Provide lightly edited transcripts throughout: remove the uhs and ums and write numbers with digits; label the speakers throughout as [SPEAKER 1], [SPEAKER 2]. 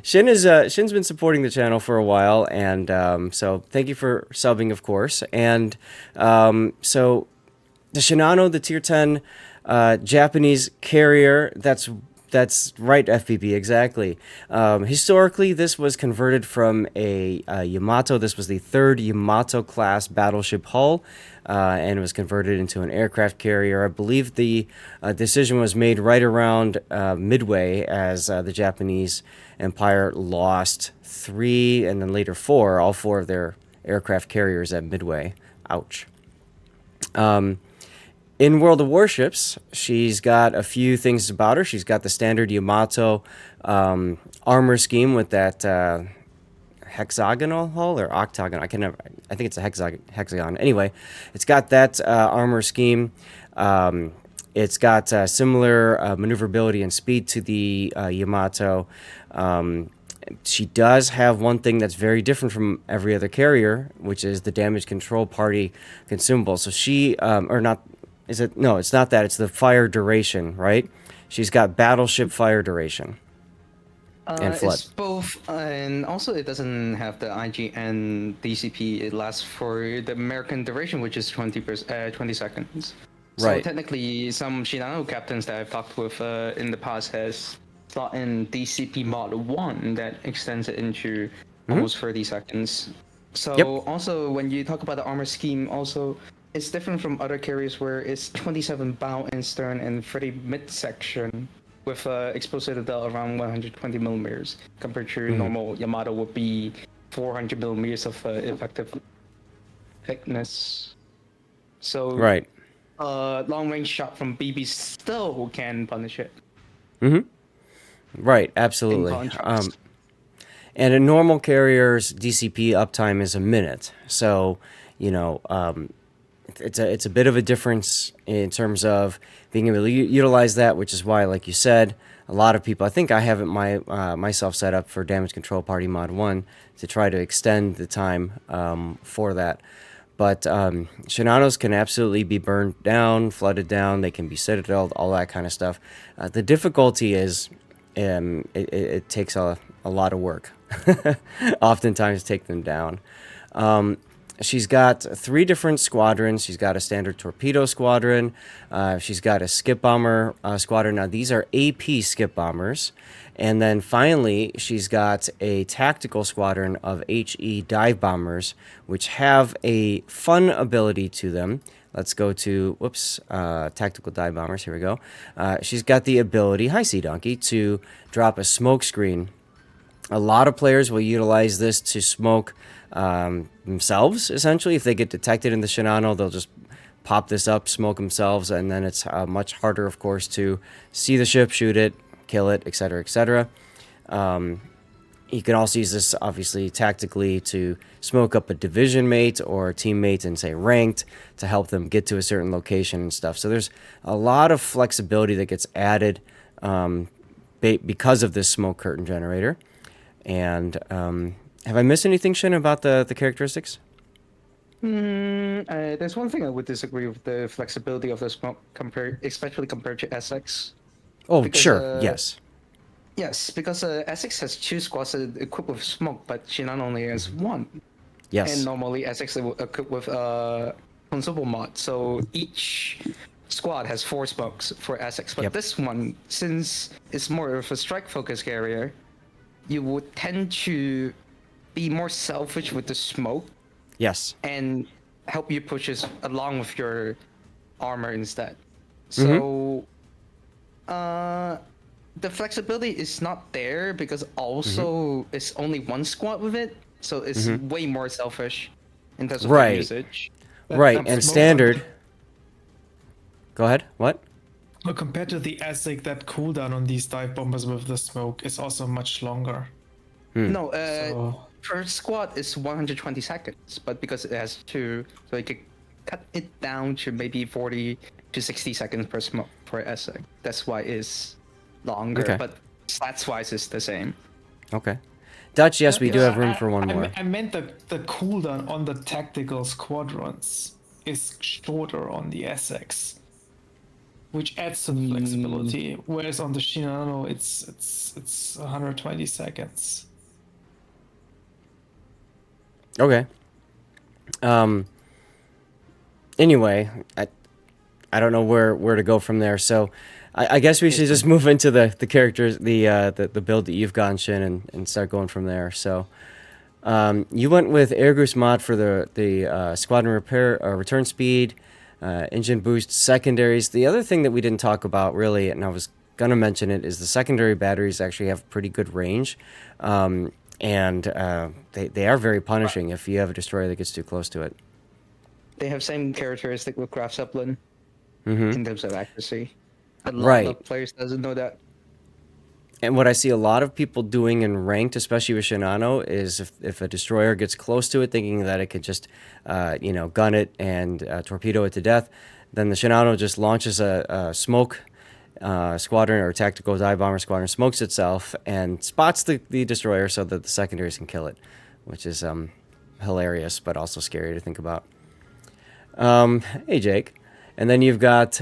[SPEAKER 1] Shin's been supporting the channel for a while, and so thank you for subbing, of course. And so the Shinano, the Tier 10 Japanese carrier, that's right, FPP, exactly. Historically, this was converted from a Yamato. This was the third Yamato-class battleship hull, and it was converted into an aircraft carrier. I believe the decision was made right around Midway as the Japanese Empire lost 3 and then later 4, all 4 of their aircraft carriers at Midway. Ouch. In World of Warships, she's got a few things about her. She's got the standard Yamato armor scheme with that hexagonal hull or octagon. I think it's a hexagon. Anyway, it's got that armor scheme. It's got similar maneuverability and speed to the Yamato. She does have one thing that's very different from every other carrier, which is the damage control party consumable. So she, or not. Is it? No, it's not that. It's the fire duration, right? She's got battleship fire duration and flood.
[SPEAKER 2] It's both, and also it doesn't have the IG and DCP. It lasts for the American duration, which is 20 seconds. So
[SPEAKER 1] Right.
[SPEAKER 2] technically, some Shinano captains that I've talked with in the past has slot in DCP mod 1 that extends it into almost 30 seconds. So
[SPEAKER 1] Yep.
[SPEAKER 2] also, when you talk about the armor scheme, also it's different from other carriers where it's 27 bow and stern and 30 midsection with explosive citadel around 120 millimeters compared to normal Yamato would be 400 millimeters of effective thickness. So
[SPEAKER 1] Right.
[SPEAKER 2] long range shot from BB still can punish it.
[SPEAKER 1] Right.
[SPEAKER 2] In
[SPEAKER 1] Absolutely.
[SPEAKER 2] contrast.
[SPEAKER 1] And a normal carrier's DCP uptime is a minute. So, you know, it's a bit of a difference in terms of being able to utilize that, which is why, like you said, a lot of people. I think I have it myself set up for damage control party mod 1 to try to extend the time for that. But Shinanos can absolutely be burned down, flooded down. They can be citadeled, all that kind of stuff. The difficulty is it takes a lot of work, oftentimes to take them down. She's got 3 different squadrons. She's got a standard torpedo squadron. She's got a skip bomber squadron. Now, these are AP skip bombers. And then finally, she's got a tactical squadron of HE dive bombers, which have a fun ability to them. Let's go to, tactical dive bombers. Here we go. She's got the ability, hi, Sea Donkey, to drop a smoke screen. A lot of players will utilize this to smoke themselves, essentially. If they get detected in the Shinano, they'll just pop this up, smoke themselves, and then it's much harder, of course, to see the ship, shoot it, kill it, etc., etc. You can also use this, obviously, tactically to smoke up a division mate or a teammate and, say, ranked to help them get to a certain location and stuff. So there's a lot of flexibility that gets added because of this smoke curtain generator. And have I missed anything, Shin, about the characteristics?
[SPEAKER 2] There's one thing I would disagree with the flexibility of the smoke, especially compared to SX.
[SPEAKER 1] Oh,
[SPEAKER 2] Because,
[SPEAKER 1] sure, yes.
[SPEAKER 2] Yes, because SX has 2 squads equipped with smoke, but Shinano only has 1.
[SPEAKER 1] Yes.
[SPEAKER 2] And normally SX is equipped with consumable mod, so each squad has 4 smokes for SX. But
[SPEAKER 1] Yep.
[SPEAKER 2] this one, since it's more of a strike-focused carrier, you would tend to be more selfish with the smoke
[SPEAKER 1] Yes.
[SPEAKER 2] and help you push this along with your armor instead. So the flexibility is not there because also it's only 1 squad with it, so it's way more selfish in terms of the
[SPEAKER 1] Right.
[SPEAKER 2] usage.
[SPEAKER 1] Right,
[SPEAKER 3] That
[SPEAKER 1] and
[SPEAKER 3] smoke
[SPEAKER 1] standard. Go ahead. What?
[SPEAKER 3] Well, compared to the ASIC, that cooldown on these dive bombers with the smoke is also much longer.
[SPEAKER 2] No,
[SPEAKER 3] So
[SPEAKER 2] per squad is 120 seconds, but because it has 2, so you could cut it down to maybe 40 to 60 seconds per smoke for SX. That's why it's longer,
[SPEAKER 1] Okay.
[SPEAKER 2] but stats-wise it's the same.
[SPEAKER 1] Okay. Dutch, yes, we do have room
[SPEAKER 3] I-
[SPEAKER 1] for one
[SPEAKER 3] I-
[SPEAKER 1] more.
[SPEAKER 3] I meant the cooldown on the tactical squadrons is shorter on the SX. which adds to the flexibility. Whereas on the Shinano, it's 120 seconds.
[SPEAKER 1] Okay. Anyway, I don't know where to go from there. So I guess we should just move into the characters, the build that you've gotten, Shin, and start going from there. So you went with Air Goose mod for the squadron repair return speed, engine boost, secondaries. The other thing that we didn't talk about really, and I was gonna mention it, is the secondary batteries actually have pretty good range, and they are very punishing if you have a destroyer that gets too close to it.
[SPEAKER 2] They have same characteristic with Graf Zeppelin
[SPEAKER 1] Mm-hmm.
[SPEAKER 2] in terms of accuracy. A lot
[SPEAKER 1] Right.
[SPEAKER 2] of players doesn't know that.
[SPEAKER 1] And what I see a lot of people doing in ranked, especially with Shinano, is if a destroyer gets close to it, thinking that it could just, gun it and torpedo it to death, then the Shinano just launches a smoke squadron or tactical dive bomber squadron, smokes itself, and spots the destroyer so that the secondaries can kill it, which is hilarious, but also scary to think about. Hey, Jake. And then you've got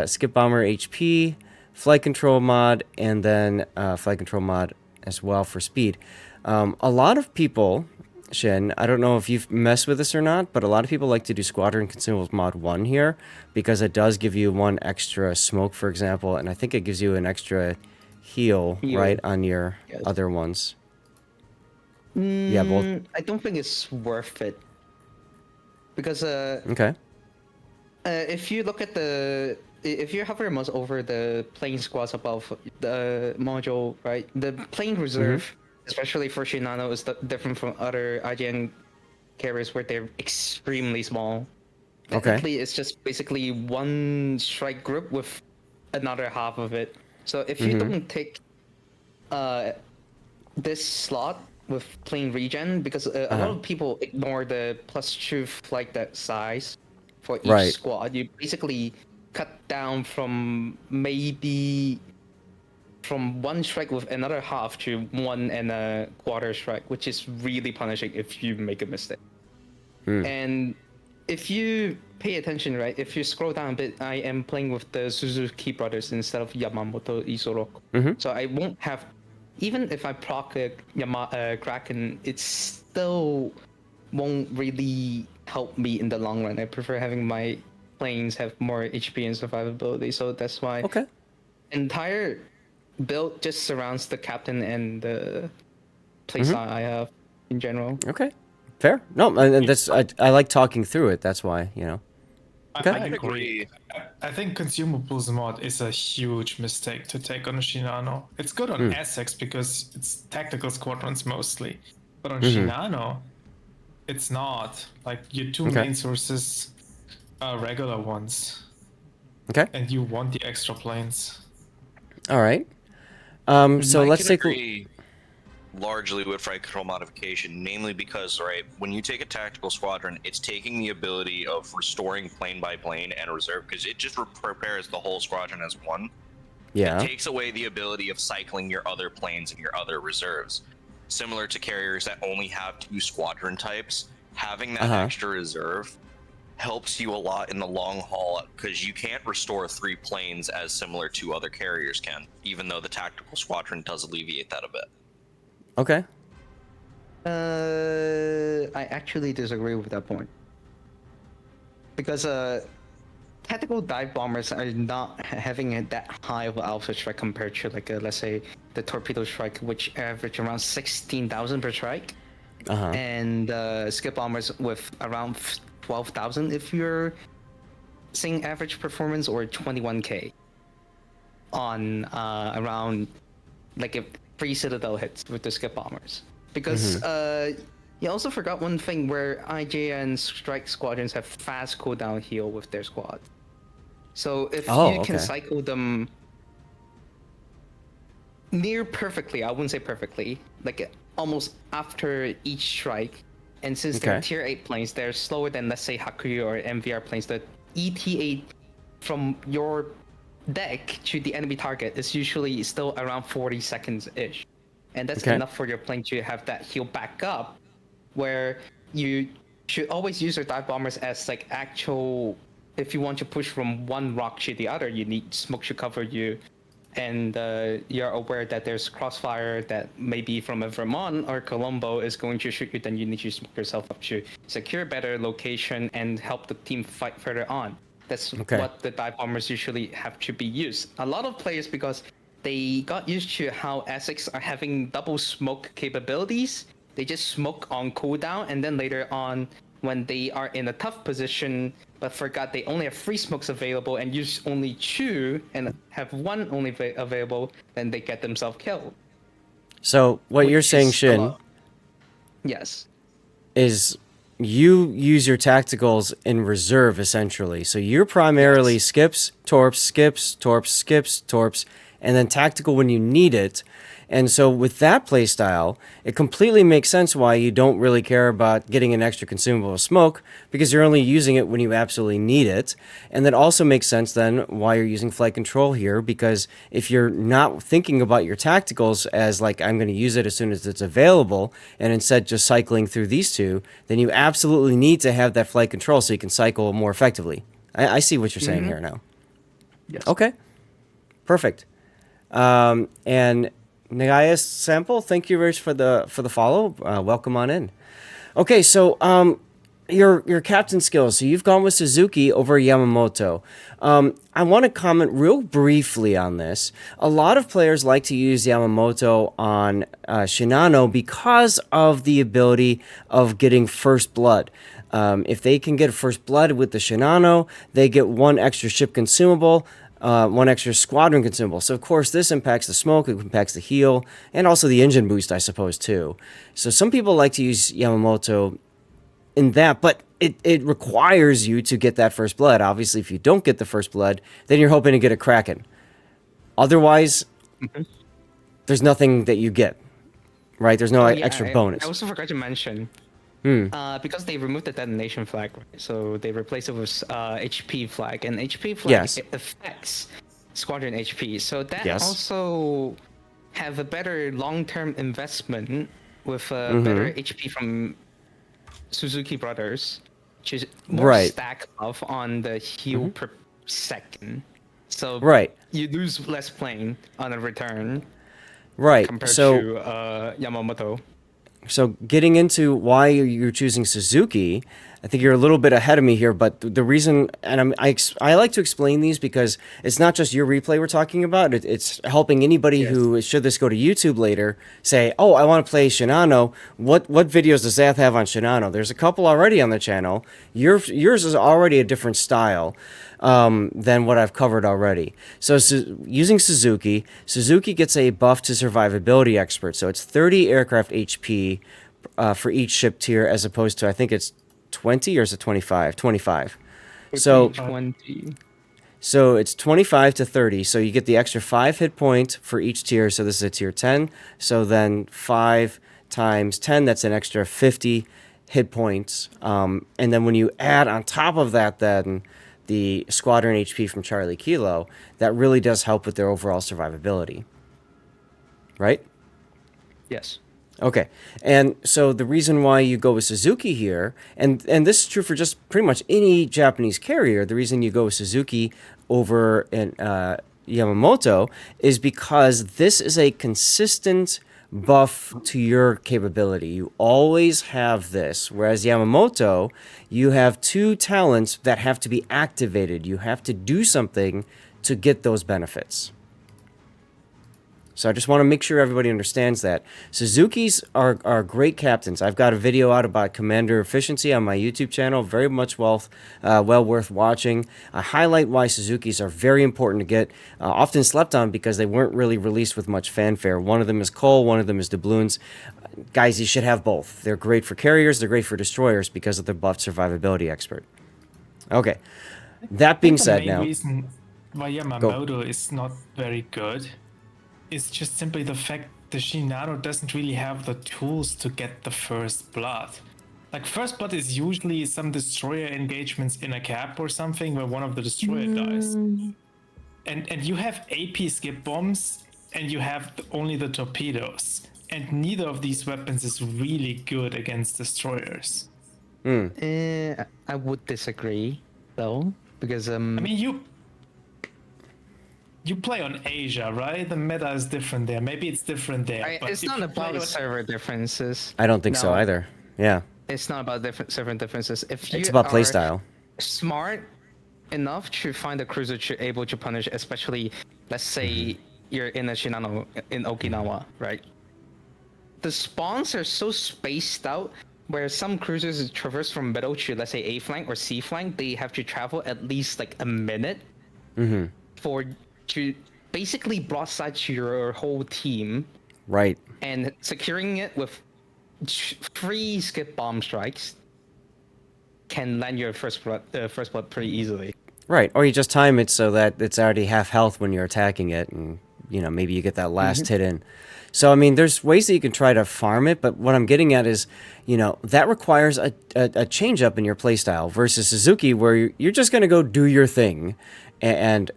[SPEAKER 1] Skip Bomber HP, Flight Control mod, and then Flight Control mod as well for speed. A lot of people, Shin, I don't know if you've messed with this or not, but a lot of people like to do Squadron Consumables mod 1 here because it does give you one extra smoke, for example, and I think it gives you an extra heal. Right, on your other ones. Yeah, both.
[SPEAKER 2] I don't think it's worth it. Because
[SPEAKER 1] Okay.
[SPEAKER 2] if you look at if you hover your mouse over the plane squads above the module, right? The plane reserve, especially for Shinano, is different from other IGN carriers where they're extremely small.
[SPEAKER 1] Okay.
[SPEAKER 2] Technically, it's just basically one strike group with another half of it. So if you don't take this slot with plane regen, because a lot of people ignore the +2 flight that size for each squad, you basically cut down from maybe from one strike with another half to 1 1/4 strike, which is really punishing if you make a mistake. And if you pay attention, right, if you scroll down a bit, I am playing with the Suzuki brothers instead of Yamamoto Isoroku. So I won't have, even if I proc a Kraken, it still won't really help me in the long run. I prefer having my planes have more HP and survivability, so that's why entire build just surrounds the captain and the playstyle I have in general.
[SPEAKER 1] Okay. Fair. No, and that's I like talking through it. That's why,
[SPEAKER 3] I agree. I think consumables mod is a huge mistake to take on a Shinano. It's good on Essex because it's tactical squadrons mostly, but on Shinano, it's not. Like your two main sources are regular ones.
[SPEAKER 1] Okay.
[SPEAKER 3] And you want the extra planes.
[SPEAKER 1] All right. So let's take.
[SPEAKER 4] Agree largely with flight control modification, namely because, right, when you take a tactical squadron, it's taking the ability of restoring plane by plane and reserve, because it just prepares the whole squadron as one.
[SPEAKER 1] Yeah.
[SPEAKER 4] It takes away the ability of cycling your other planes and your other reserves. Similar to carriers that only have 2 squadron types, having that extra reserve helps you a lot in the long haul, because you can't restore 3 planes as similar to other carriers can, even though the tactical squadron does alleviate that a bit.
[SPEAKER 1] Okay.
[SPEAKER 2] I actually disagree with that point. Because tactical dive bombers are not having that high of an alpha strike compared to, like, let's say, the torpedo strike, which average around 16,000 per strike. And skip bombers with around 12,000 if you're seeing average performance, or 21k on around, like, if 3 Citadel hits with the skip bombers. Because you also forgot one thing where IJN strike squadrons have fast cooldown heal with their squad. So if you can cycle them near perfectly, I wouldn't say perfectly, like almost after each strike, and since they're tier 8 planes, they're slower than, let's say, Hakuyu or MVR planes, the ETA from your deck to the enemy target is usually still around 40 seconds-ish. And that's enough for your plane to have that heal back up, where you should always use your dive bombers as, like, actual if you want to push from one rock to the other, you need smoke to cover you, and you're aware that there's crossfire that maybe from a Vermont or Colombo is going to shoot you, then you need to smoke yourself up to secure better location and help the team fight further on. That's what the dive bombers usually have to be used. A lot of players, because they got used to how Essex are having double smoke capabilities, they just smoke on cooldown, and then later on, when they are in a tough position, but forgot they only have 3 smokes available and use only 2 and have 1 only available, then they get themselves killed.
[SPEAKER 1] So what you're saying, Shin,
[SPEAKER 2] yes,
[SPEAKER 1] is you use your tacticals in reserve, essentially. So you're primarily skips, torps, and then tactical when you need it. And so with that playstyle, it completely makes sense why you don't really care about getting an extra consumable of smoke, because you're only using it when you absolutely need it. And that also makes sense then why you're using flight control here, because if you're not thinking about your tacticals as like, I'm going to use it as soon as it's available, and instead just cycling through these two, then you absolutely need to have that flight control so you can cycle more effectively. I see what you're saying here now.
[SPEAKER 2] Yes.
[SPEAKER 1] Okay. Perfect. And Nagayas Sample, thank you very much for the follow. Welcome on in. Okay, so your captain skills. So you've gone with Suzuki over Yamamoto. I want to comment real briefly on this. A lot of players like to use Yamamoto on Shinano because of the ability of getting first blood. If they can get first blood with the Shinano, they get 1 extra ship consumable. 1 extra squadron consumable. So, of course, this impacts the smoke, it impacts the heal, and also the engine boost, I suppose, too. So some people like to use Yamamoto in that, but it requires you to get that first blood. Obviously, if you don't get the first blood, then you're hoping to get a Kraken. Otherwise, there's nothing that you get, right? There's no extra bonus.
[SPEAKER 2] I also forgot to mention, because they removed the detonation flag, right? So they replaced it with HP flag, and HP flag it affects squadron HP. So that also have a better long-term investment with better HP from Suzuki Brothers, which is more stack off on the heal per second. So you lose less plane on a return, compared to Yamamoto.
[SPEAKER 1] So getting into why you're choosing Suzuki, I think you're a little bit ahead of me here, but the reason, and I like to explain these because it's not just your replay we're talking about, it's helping anybody who, should this go to YouTube later, say, oh, I want to play Shinano, what videos does Zath have on Shinano? There's a couple already on the channel. Yours is already a different style than what I've covered already. So using Suzuki gets a buff to survivability expert, so it's 30 aircraft HP for each ship tier, as opposed to, I think it's 20 or is it 25? 25. So
[SPEAKER 2] 20.
[SPEAKER 1] So it's 25 to 30. So you get the extra 5 hit point for each tier. So this is a tier 10. So then 5 times 10, that's an extra 50 hit points. And then when you add on top of that, then the squadron HP from Charlie Kilo, that really does help with their overall survivability. Right?
[SPEAKER 2] Yes.
[SPEAKER 1] Okay, and so the reason why you go with Suzuki here, and this is true for just pretty much any Japanese carrier, the reason you go with Suzuki over Yamamoto is because this is a consistent buff to your capability. You always have this, whereas Yamamoto, you have 2 talents that have to be activated. You have to do something to get those benefits. So I just want to make sure everybody understands that. Suzukis are great captains. I've got a video out about commander efficiency on my YouTube channel. Very much well worth watching. I highlight why Suzukis are very important to get. Often slept on because they weren't really released with much fanfare. One of them is Cole, one of them is doubloons. Guys, you should have both. They're great for carriers, they're great for destroyers because of their buffed survivability expert. Okay. That being said now...
[SPEAKER 3] The main reason why Yamamoto is not very good is just simply the fact the Shinano doesn't really have the tools to get the first blood. Like, first blood is usually some destroyer engagements in a cap or something where one of the destroyer dies. And you have AP skip bombs and you have only the torpedoes. And neither of these weapons is really good against destroyers.
[SPEAKER 2] I would disagree, though. because
[SPEAKER 3] I mean, you play on Asia, right? The meta is different there. Maybe it's different there. But
[SPEAKER 2] it's
[SPEAKER 3] if
[SPEAKER 2] not
[SPEAKER 3] you play
[SPEAKER 2] about
[SPEAKER 3] on...
[SPEAKER 2] server differences.
[SPEAKER 1] I don't think so
[SPEAKER 2] No,
[SPEAKER 1] either. Yeah,
[SPEAKER 2] it's not about different server differences. If
[SPEAKER 1] it's
[SPEAKER 2] you
[SPEAKER 1] about
[SPEAKER 2] are
[SPEAKER 1] playstyle.
[SPEAKER 2] smart enough to find a cruiser to able to punish, especially let's say you're in a Shinano in Okinawa, right? The spawns are so spaced out where some cruisers traverse from middle to let's say A flank or C flank, they have to travel at least like a minute for to basically broadside to your whole team
[SPEAKER 1] Right.
[SPEAKER 2] and securing it with free skip bomb strikes can land your first blood pretty easily.
[SPEAKER 1] Right. Or you just time it so that it's already half health when you're attacking it, and maybe you get that last hit in. So I mean, there's ways that you can try to farm it, but what I'm getting at is, that requires a change up in your playstyle versus Suzuki, where you're just going to go do your thing and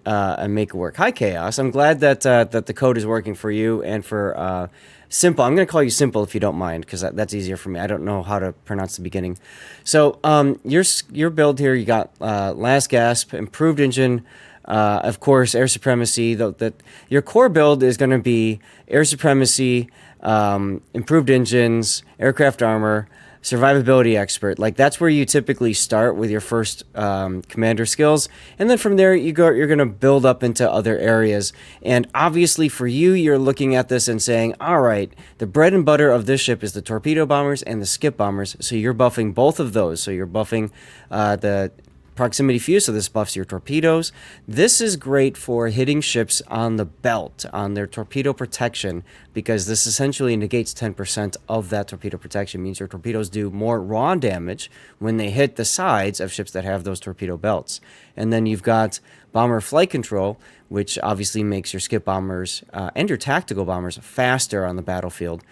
[SPEAKER 1] make it work. Hi, Chaos. I'm glad that that the code is working for you and for Simple. I'm going to call you Simple if you don't mind, because that's easier for me. I don't know how to pronounce the beginning. So your build here, you got Last Gasp, Improved Engine, of course, Air Supremacy. That your core build is going to be Air Supremacy, Improved Engines, Aircraft Armor, Survivability Expert. Like, that's where you typically start with your first commander skills, and then from there you're going to build up into other areas. And obviously for you, you're looking at this and saying, all right, the bread and butter of this ship is the torpedo bombers and the skip bombers, so you're buffing both of those. So you're buffing the proximity fuse, so this buffs your torpedoes. This is great for hitting ships on the belt, on their torpedo protection, because this essentially negates 10% of that torpedo protection. It means your torpedoes do more raw damage when they hit the sides of ships that have those torpedo belts. And then you've got bomber flight control, which obviously makes your skip bombers and your tactical bombers faster on the battlefield,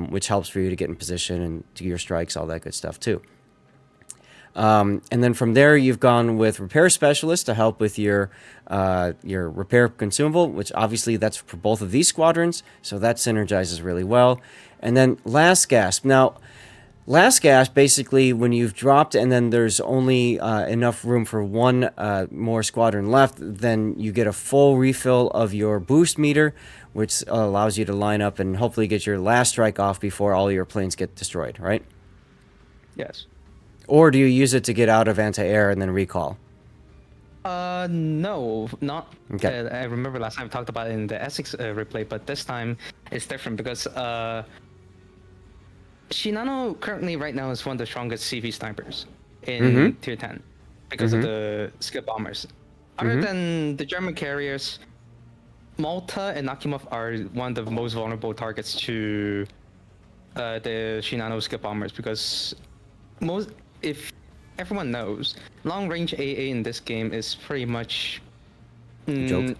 [SPEAKER 1] which helps for you to get in position and do your strikes, all that good stuff too. And then from there, you've gone with Repair Specialist to help with your repair consumable, which obviously that's for both of these squadrons, so that synergizes really well. And then Last Gasp. Now, Last Gasp, basically, when you've dropped and then there's only enough room for one more squadron left, then you get a full refill of your boost meter, which allows you to line up and hopefully get your last strike off before all your planes get destroyed, right?
[SPEAKER 2] Yes.
[SPEAKER 1] Or do you use it to get out of anti-air and then recall?
[SPEAKER 2] No, not.
[SPEAKER 1] Okay.
[SPEAKER 2] I remember last time I talked about it in the Essex replay, but this time it's different because Shinano currently right now is one of the strongest CV snipers in Tier 10 because of the skip bombers. Other than the German carriers, Malta and Nakhimov are one of the most vulnerable targets to the Shinano skip bombers because if everyone knows, long range AA in this game is pretty much
[SPEAKER 1] Joke.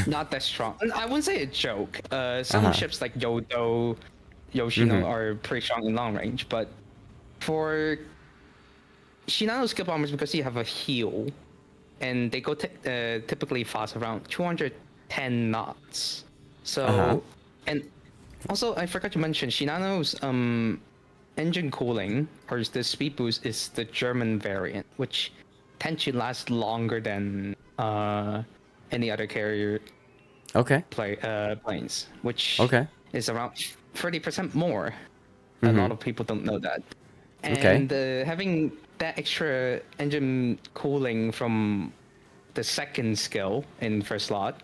[SPEAKER 2] not that strong. I wouldn't say a joke. Some ships like Yoshino are pretty strong in long range, but for Shinano skip bombers, because you have a heal, and they go typically fast around 210 knots. So, and also I forgot to mention Shinano's engine cooling, or the speed boost, is the German variant, which tends to last longer than any other carrier planes, which is around 30% more. A lot of people don't know that. And having that extra engine cooling from the second skill in first slot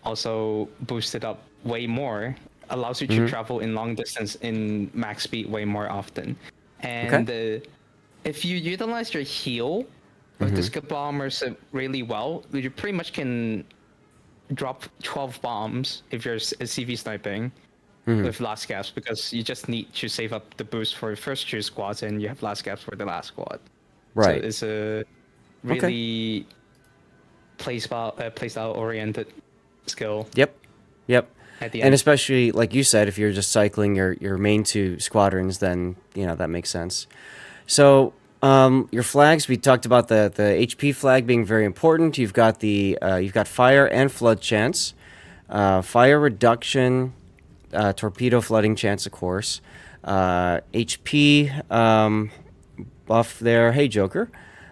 [SPEAKER 2] also boosted up way more, allows you to travel in long distance in max speed way more often. And if you utilize your heal with the skip bombers really well, you pretty much can drop 12 bombs if you're a CV sniping with Last Gasp, because you just need to save up the boost for the first two squads and you have Last Gasp for the last squad.
[SPEAKER 1] Right.
[SPEAKER 2] So it's a really playstyle oriented skill.
[SPEAKER 1] Yep.
[SPEAKER 2] At the
[SPEAKER 1] And
[SPEAKER 2] end.
[SPEAKER 1] especially, like you said, if you're just cycling your main two squadrons, then that makes sense. So your flags, we talked about the HP flag being very important. You've got fire and flood chance, fire reduction, torpedo flooding chance, of course, HP buff there. Hey, Joker.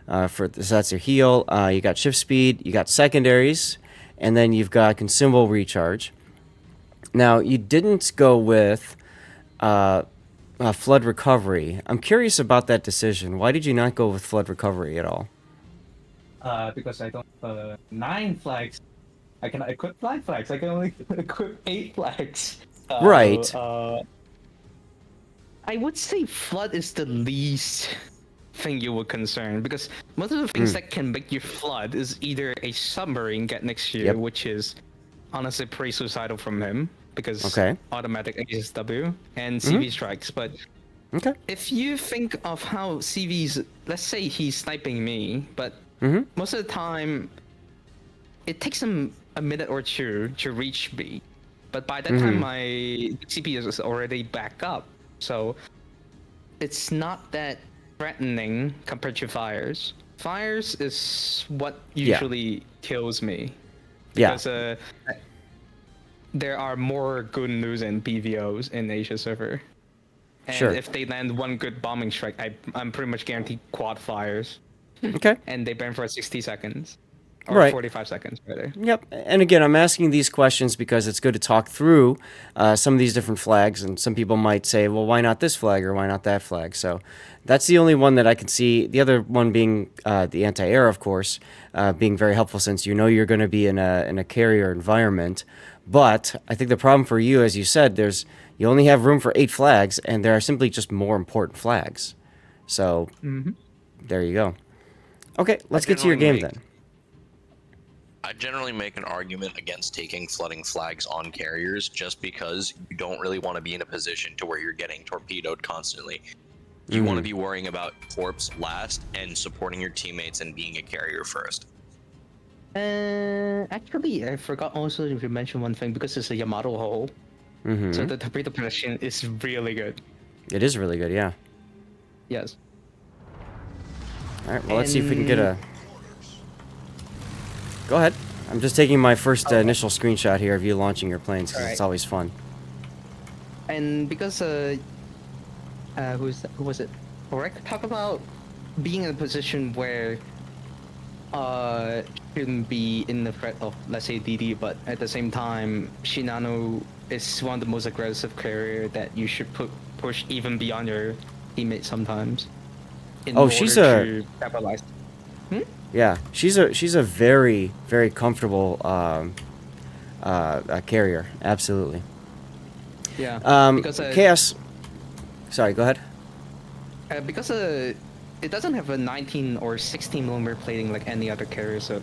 [SPEAKER 1] So that's your heal. You got shift speed. You got secondaries, and then you've got consumable recharge. Now you didn't go with flood recovery. I'm curious about that decision. Why did you not go with flood recovery at all?
[SPEAKER 2] Because I don't have 9 flags. I cannot equip 9 flags. I can only equip 8 flags.
[SPEAKER 1] Right.
[SPEAKER 2] I would say flood is the least thing you would concern, because most of the things that can make you flood is either a submarine get next to you,
[SPEAKER 1] Yep.
[SPEAKER 2] which is honestly pretty suicidal from him, because
[SPEAKER 1] Okay.
[SPEAKER 2] automatic ASW and CV strikes. But
[SPEAKER 1] Okay.
[SPEAKER 2] if you think of how CV's, let's say he's sniping me, but most of the time it takes him a minute or two to reach me. But by that time my CP is already back up. So it's not that threatening compared to fires. Fires is what usually kills me.
[SPEAKER 1] Yeah.
[SPEAKER 2] Because there are more Gunus and BVOs in Asia server. And
[SPEAKER 1] Sure.
[SPEAKER 2] if they land one good bombing strike, I'm pretty much guaranteed quad fires.
[SPEAKER 1] Okay.
[SPEAKER 2] And they burn for 60 seconds. Or
[SPEAKER 1] Right.
[SPEAKER 2] 45 seconds, rather.
[SPEAKER 1] Yep. And again, I'm asking these questions because it's good to talk through some of these different flags. And some people might say, well, why not this flag or why not that flag? So that's the only one that I can see. The other one being the anti-air, of course, being very helpful since you know you're going to be in a carrier environment. But I think the problem for you, as you said, you only have room for 8 flags, and there are simply just more important flags. So there you go. Okay, let's get to your game then.
[SPEAKER 4] I generally make an argument against taking flooding flags on carriers just because you don't really want to be in a position to where you're getting torpedoed constantly. You want to be worrying about corpse last and supporting your teammates and being a carrier first.
[SPEAKER 2] Actually, I forgot also to mention one thing, because it's a Yamato hull. So the torpedo protection is really good.
[SPEAKER 1] It is really good, yeah.
[SPEAKER 2] Yes.
[SPEAKER 1] All right, well, let's see if we can get a... Go ahead. I'm just taking my first initial screenshot here of you launching your planes, because it's always fun.
[SPEAKER 2] And because who was it? Correct. Talk about being in a position where shouldn't be in the threat of, let's say, DD, but at the same time, Shinano is one of the most aggressive carrier that you should push even beyond your teammates sometimes.
[SPEAKER 1] She's
[SPEAKER 2] to capitalize.
[SPEAKER 1] Yeah, she's a very, very comfortable carrier. Absolutely.
[SPEAKER 2] Yeah. Because
[SPEAKER 1] Chaos. Sorry, go ahead.
[SPEAKER 2] Because it doesn't have a 19 or 16 millimeter plating like any other carrier, so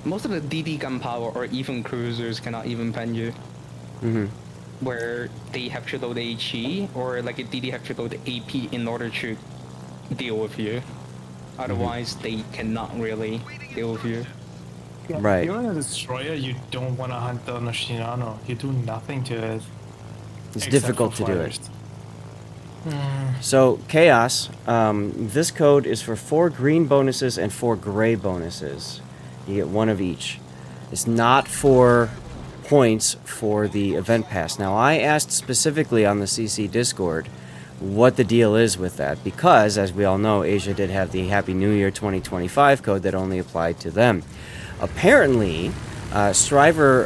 [SPEAKER 2] most of the DD gun power or even cruisers cannot even pen you. Where they have to load the HE, or like a DD have to load the AP in order to deal with you. Otherwise, they cannot really deal with you.
[SPEAKER 3] Yeah,
[SPEAKER 1] Right.
[SPEAKER 3] If you're in a destroyer, you don't want to hunt down a Shinano. You do nothing to it.
[SPEAKER 1] It's
[SPEAKER 3] except
[SPEAKER 1] difficult
[SPEAKER 3] for
[SPEAKER 1] to do
[SPEAKER 3] fires.
[SPEAKER 1] it. So, Chaos, this code is for 4 green bonuses and 4 gray bonuses. You get 1 of each. It's not for points for the event pass. Now, I asked specifically on the CC Discord what the deal is with that, because, as we all know, Asia did have the Happy New Year 2025 code that only applied to them. Apparently, Striver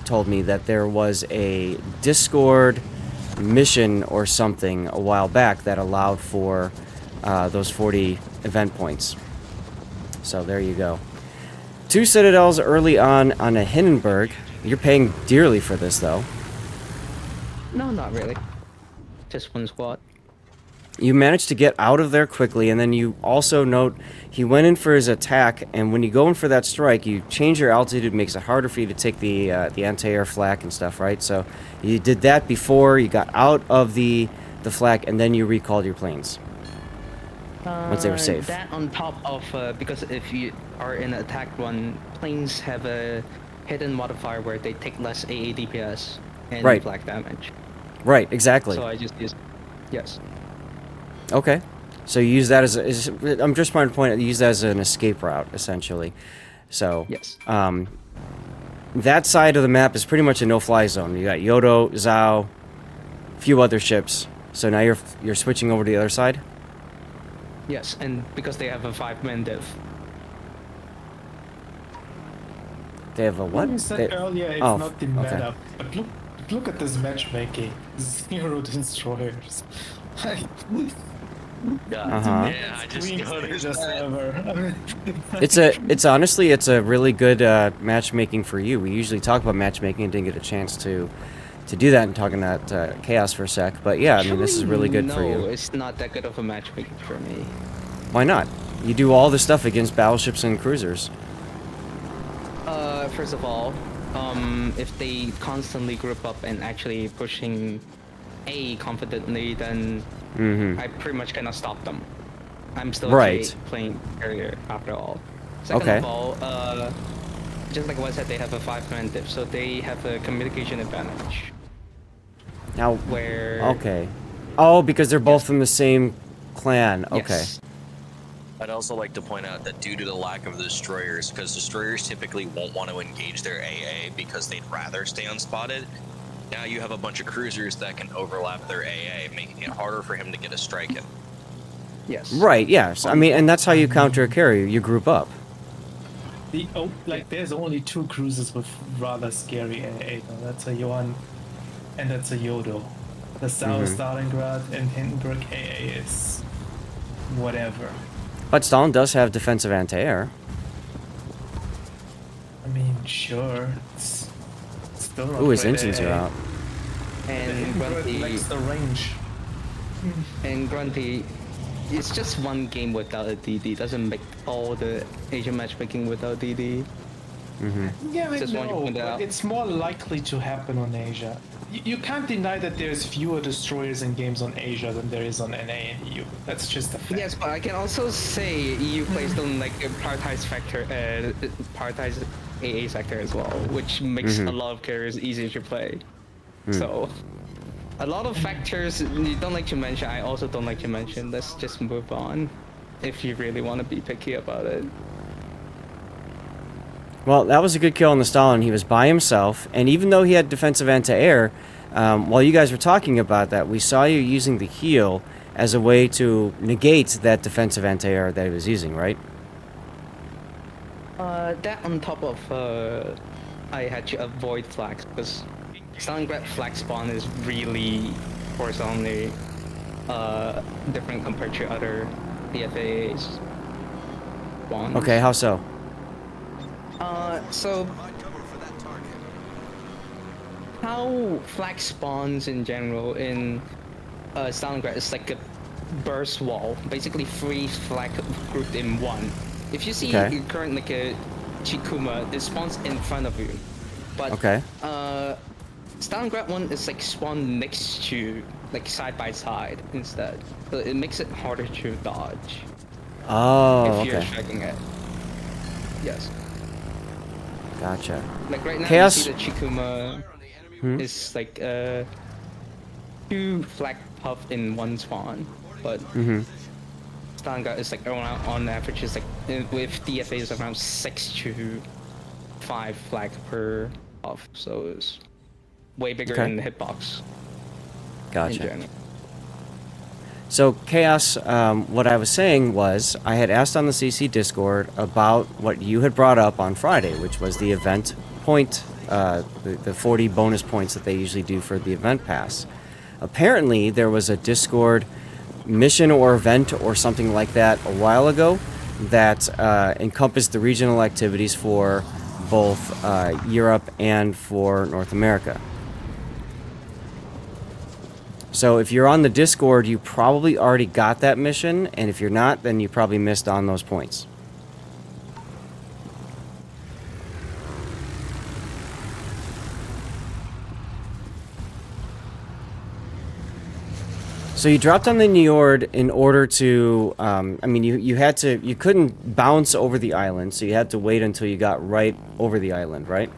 [SPEAKER 1] told me that there was a Discord mission or something a while back that allowed for those 40 event points. So there you go. 2 Citadels early on a Hindenburg. You're paying dearly for this, though.
[SPEAKER 2] No, not really. Just 1 squad.
[SPEAKER 1] You managed to get out of there quickly, and then you also note he went in for his attack, and when you go in for that strike, you change your altitude, makes it harder for you to take the anti-air flak and stuff, right? So you did that before you got out of the flak, and then you recalled your planes once they were safe.
[SPEAKER 2] That on top of, because if you are in an attack run, planes have a hidden modifier where they take less AA DPS and
[SPEAKER 1] Right.
[SPEAKER 2] flak damage.
[SPEAKER 1] Right, exactly.
[SPEAKER 2] So I just use, yes.
[SPEAKER 1] Okay. So you use that I'm just trying to point out, you use that as an escape route, essentially. So,
[SPEAKER 2] Yes.
[SPEAKER 1] that side of the map is pretty much a no-fly zone. You got Yodo, Zhao, a few other ships. So now you're switching over to the other side?
[SPEAKER 2] Yes, and because they have a 5-man div.
[SPEAKER 1] They have a what?
[SPEAKER 3] You said
[SPEAKER 1] They-
[SPEAKER 3] earlier it's
[SPEAKER 1] oh,
[SPEAKER 3] not the
[SPEAKER 1] okay.
[SPEAKER 3] meta, but look at this matchmaking. 0 destroyers.
[SPEAKER 1] Uh-huh.
[SPEAKER 4] Yeah, I just
[SPEAKER 3] Queen's
[SPEAKER 4] noticed
[SPEAKER 3] Asia
[SPEAKER 4] that.
[SPEAKER 3] server.
[SPEAKER 1] It's honestly, it's a really good matchmaking for you. We usually talk about matchmaking and didn't get a chance to do that and talking that chaos for a sec. But yeah, I mean, this is really good for
[SPEAKER 2] No,
[SPEAKER 1] you.
[SPEAKER 2] it's not that good of a matchmaking for me.
[SPEAKER 1] Why not? You do all the stuff against battleships and cruisers.
[SPEAKER 2] First of all, if they constantly group up and actually pushing A confidently, then
[SPEAKER 1] Mm-hmm.
[SPEAKER 2] I pretty much cannot stop them. I'm still
[SPEAKER 1] Right.
[SPEAKER 2] a playing carrier after all. Second
[SPEAKER 1] Okay.
[SPEAKER 2] of all, just like what I said, they have a 5-man div, so they have a communication advantage.
[SPEAKER 1] Now,
[SPEAKER 2] Where
[SPEAKER 1] okay. Oh, because they're both from the same clan. Okay.
[SPEAKER 2] Yes.
[SPEAKER 4] I'd also like to point out that due to the lack of destroyers, because destroyers typically won't want to engage their AA because they'd rather stay unspotted, now you have a bunch of cruisers that can overlap their AA, making it harder for him to get a strike in.
[SPEAKER 2] Yes.
[SPEAKER 1] Right. Yes. I mean, and that's how you counter a carrier. You group up.
[SPEAKER 3] There's only 2 cruises with rather scary AA. Though. That's a Johan and that's a Yodo. The South Stalingrad and Hindenburg AA is whatever.
[SPEAKER 1] But Stalin does have defensive anti-air.
[SPEAKER 3] I mean, sure. It's still not
[SPEAKER 1] Ooh, his
[SPEAKER 3] great
[SPEAKER 1] engines are
[SPEAKER 3] AA.
[SPEAKER 1] out.
[SPEAKER 3] The
[SPEAKER 2] And
[SPEAKER 3] Hindenburg
[SPEAKER 2] Grunty,
[SPEAKER 3] lacks the range.
[SPEAKER 2] it's just one game without a DD. Doesn't make all the Asian matchmaking without DD.
[SPEAKER 3] Yeah, I
[SPEAKER 2] Just want to
[SPEAKER 3] know,
[SPEAKER 2] point that
[SPEAKER 3] but
[SPEAKER 2] out.
[SPEAKER 3] it's more likely to happen on Asia. You can't deny that there's fewer destroyers in games on Asia than there is on NA and EU. That's just a fact.
[SPEAKER 2] Yes, but I can also say EU players don't like prioritize prioritize AA sector as well, which makes a lot of carriers easier to play. So, a lot of factors you don't like to mention. I also don't like to mention. Let's just move on, if you really want to be picky about it.
[SPEAKER 1] Well, that was a good kill on the Stalin. He was by himself, and even though he had defensive anti-air, while you guys were talking about that, we saw you using the heal as a way to negate that defensive anti-air that he was using, right?
[SPEAKER 2] That on top of I had to avoid flags because Stalingrad flag spawn is really horizontally different compared to other DFAs spawns.
[SPEAKER 1] Okay, how so?
[SPEAKER 2] So how flag spawns in general in Stalingrad is like a burst wall, basically 3 flag grouped in one. If you see
[SPEAKER 1] Okay.
[SPEAKER 2] your current like a Chikuma, it spawns in front of you, but
[SPEAKER 1] Okay.
[SPEAKER 2] Stalingrad one is like spawn next to, like side by side instead, so it makes it harder to dodge
[SPEAKER 1] Oh,
[SPEAKER 2] if you're
[SPEAKER 1] okay.
[SPEAKER 2] tracking it. Yes.
[SPEAKER 1] Gotcha.
[SPEAKER 2] Like right now,
[SPEAKER 1] Chaos-
[SPEAKER 2] you see the Chikuma is like 2 flag puff in one spawn, but Stalingrad is like around, on average is like with DFA is around 6 to 5 flag per puff, so it's way bigger
[SPEAKER 1] Okay.
[SPEAKER 2] in the hitbox in
[SPEAKER 1] Gotcha.
[SPEAKER 2] general.
[SPEAKER 1] So, Chaos, what I was saying was, I had asked on the CC Discord about what you had brought up on Friday, which was the event point, the 40 bonus points that they usually do for the event pass. Apparently, there was a Discord mission or event or something like that a while ago that encompassed the regional activities for both Europe and for North America. So if you're on the Discord, you probably already got that mission, and if you're not, then you probably missed on those points. So you dropped on the Njord in order to, I mean, you couldn't bounce over the island, so you had to wait until you got right over the island, right?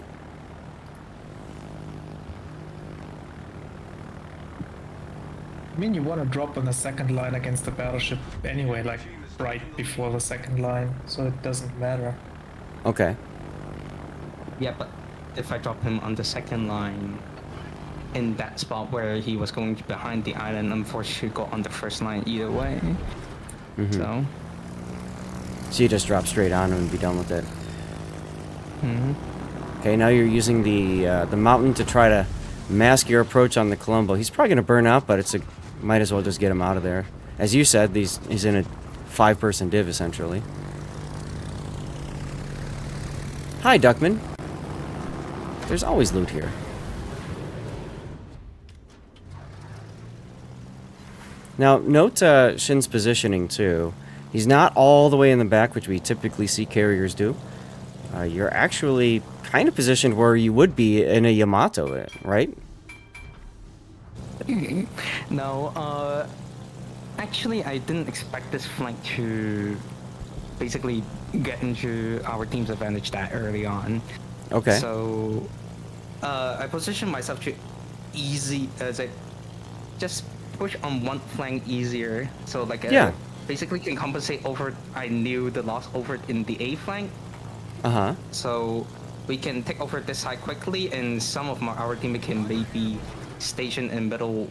[SPEAKER 3] I mean, you want to drop on the second line against the battleship anyway, like right before the second line, so it doesn't matter.
[SPEAKER 1] Okay.
[SPEAKER 2] Yeah, but if I drop him on the second line in that spot where he was going behind the island, unfortunately go on the first line either way. So.
[SPEAKER 1] So you just drop straight on him and be done with it.
[SPEAKER 2] Mhm.
[SPEAKER 1] Okay, now you're using the mountain to try to mask your approach on the Colombo. He's probably gonna burn out, but might as well just get him out of there. As you said, he's in a 5-person div essentially. Hi, Duckman. There's always loot here. Now, note Shin's positioning too. He's not all the way in the back, which we typically see carriers do. You're actually kind of positioned where you would be in a Yamato, right?
[SPEAKER 2] No, actually, I didn't expect this flank to basically get into our team's advantage that early on.
[SPEAKER 1] Okay.
[SPEAKER 2] So, I positioned myself to just push on one flank easier. So like,
[SPEAKER 1] Yeah.
[SPEAKER 2] basically can compensate over. I knew the loss over in the A flank.
[SPEAKER 1] Uh-huh.
[SPEAKER 2] So we can take over this side quickly, and some of our team can maybe station in middle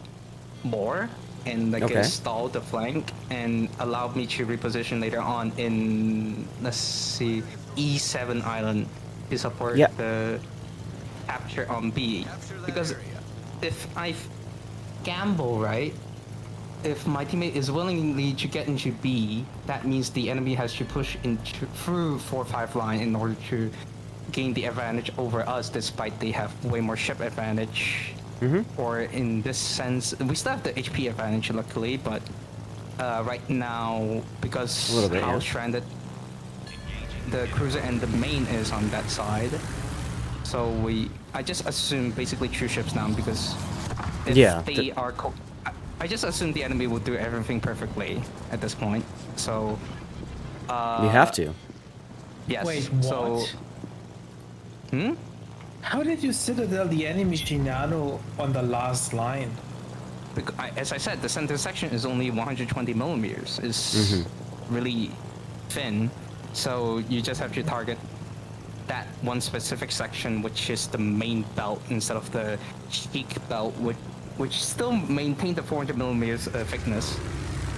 [SPEAKER 2] more and like stall the flank and allow me to reposition later on in, let's see, E7 island to support the capture on B. Because if I gamble right, if my teammate is willingly to get into B, that means the enemy has to push through 4-5 line in order to gain the advantage over us, despite they have way more ship advantage. Or in this sense, we still have the HP advantage, luckily, but right now, because how stranded the cruiser and the main is on that side, so I just assume basically 2 ships now, because if they are I just assume the enemy will do everything perfectly at this point. So
[SPEAKER 1] you have to.
[SPEAKER 2] Yes.
[SPEAKER 3] Wait, what?
[SPEAKER 2] So
[SPEAKER 3] How did you citadel the enemy Shinano on the last line?
[SPEAKER 2] As I said, the center section is only 120 millimeters. It's really thin. So you just have to target that one specific section, which is the main belt, instead of the cheek belt, which still maintain the 400 millimeters thickness.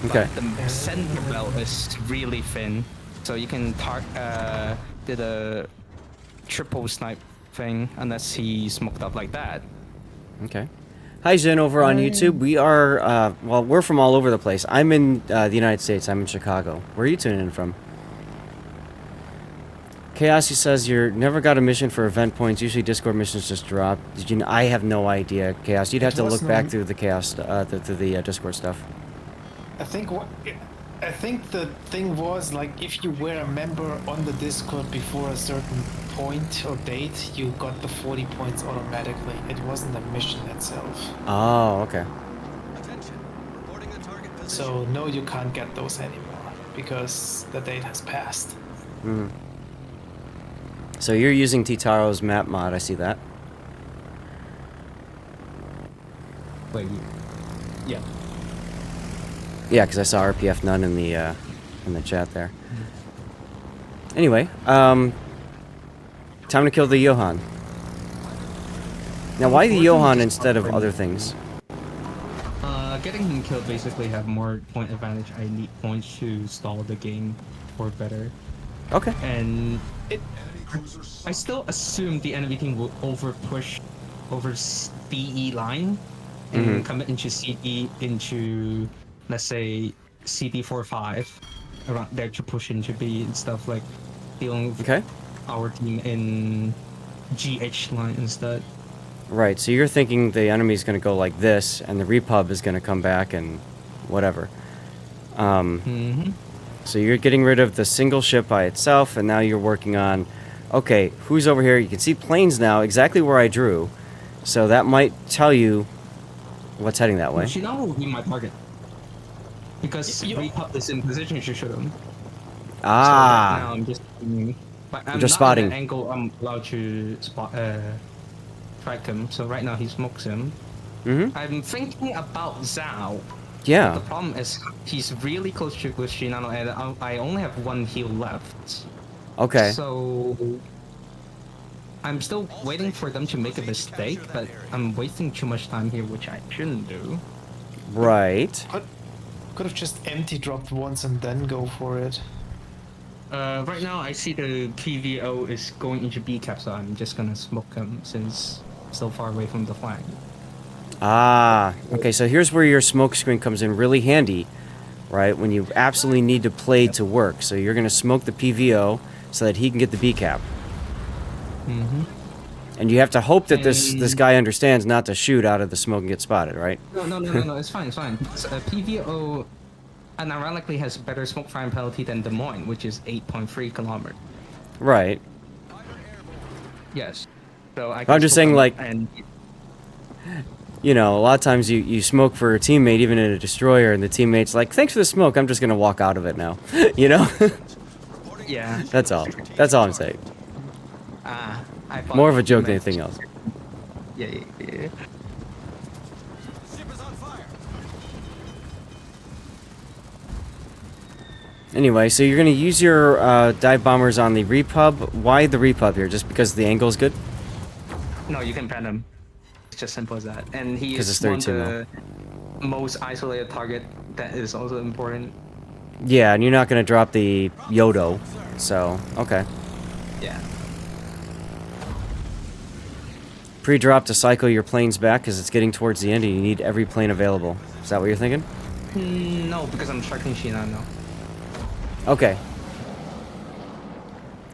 [SPEAKER 1] Okay.
[SPEAKER 2] But the center belt is really thin, so you can do the triple snipe thing unless he smoked up like that.
[SPEAKER 1] Okay. Hi, Jin, over on YouTube. We are, well, we're from all over the place. I'm in the United States. I'm in Chicago. Where are you tuning in from? Chaos, he says, you never got a mission for event points. Usually Discord missions just drop. Did you? I have no idea, Chaos. You'd have to look back through the Chaos, through the Discord stuff.
[SPEAKER 3] I think the thing was, like, if you were a member on the Discord before a certain point or date, you got the 40 points automatically. It wasn't a mission itself.
[SPEAKER 1] Oh, okay.
[SPEAKER 3] So no, you can't get those anymore because the date has passed.
[SPEAKER 1] So you're using Titaro's map mod, I see that.
[SPEAKER 2] Wait, yeah.
[SPEAKER 1] Yeah, because I saw RPF none in the chat there. Anyway, time to kill the Johan. Now, why the Johan instead of other things?
[SPEAKER 2] Getting him killed basically have more point advantage. I need points to stall the game or better.
[SPEAKER 1] Okay.
[SPEAKER 2] And I still assume the enemy team will push over DE line and come into CD into, let's say, CD45 around there to push into B and stuff, like dealing with our team in GH line instead.
[SPEAKER 1] Right, so you're thinking the enemy's going to go like this, and the repub is going to come back and whatever. So you're getting rid of the single ship by itself, and now you're working on, okay, who's over here? You can see planes now, exactly where I drew. So that might tell you what's heading that way.
[SPEAKER 2] Shinano will be my target. Because repub is in position to shoot him.
[SPEAKER 1] Ah.
[SPEAKER 2] So right now I'm just... But I'm
[SPEAKER 1] just
[SPEAKER 2] not
[SPEAKER 1] spotting.
[SPEAKER 2] in an angle I'm allowed to spot... track him, so right now he smokes him. I'm thinking about Zhao.
[SPEAKER 1] Yeah.
[SPEAKER 2] The problem is he's really close to with Shinano, and I only have 1 heal left.
[SPEAKER 1] Okay.
[SPEAKER 2] So I'm still waiting for them to make a mistake, but I'm wasting too much time here, which I shouldn't do.
[SPEAKER 1] Right.
[SPEAKER 3] Could have just empty dropped once and then go for it.
[SPEAKER 2] Right now, I see the PVO is going into B cap, so I'm just gonna smoke him since so far away from the flag.
[SPEAKER 1] Ah, okay, so here's where your smoke screen comes in really handy, right? When you absolutely need to play to work. So you're going to smoke the PVO so that he can get the B cap.
[SPEAKER 2] Mm-hmm.
[SPEAKER 1] And you have to hope that this guy understands not to shoot out of the smoke and get spotted, right?
[SPEAKER 2] No, it's fine, it's fine. PVO, ironically, has better smoke firing penalty than Des Moines, which is 8.3 kilometers.
[SPEAKER 1] Right.
[SPEAKER 2] Yes. So
[SPEAKER 1] I'm just saying, like,
[SPEAKER 2] and
[SPEAKER 1] you know, a lot of times you smoke for a teammate, even in a destroyer, and the teammate's like, thanks for the smoke, I'm just going to walk out of it now. You know?
[SPEAKER 2] yeah.
[SPEAKER 1] That's all. That's all I'm saying.
[SPEAKER 2] I thought
[SPEAKER 1] More of a joke than
[SPEAKER 2] you meant-
[SPEAKER 1] anything else.
[SPEAKER 2] Yeah.
[SPEAKER 1] Anyway, so you're going to use your dive bombers on the repub. Why the repub here? Just because the angle is good?
[SPEAKER 2] No, you can pen him. It's just simple as that. And he
[SPEAKER 1] 'Cause
[SPEAKER 2] is
[SPEAKER 1] it's
[SPEAKER 2] one of
[SPEAKER 1] 32
[SPEAKER 2] the most isolated target that is also important.
[SPEAKER 1] Yeah, and you're not going to drop the Yodo. So, okay.
[SPEAKER 2] Yeah.
[SPEAKER 1] Pre-drop to cycle your planes back because it's getting towards the end and you need every plane available. Is that what you're thinking?
[SPEAKER 2] No, because I'm striking Shinano.
[SPEAKER 1] Okay.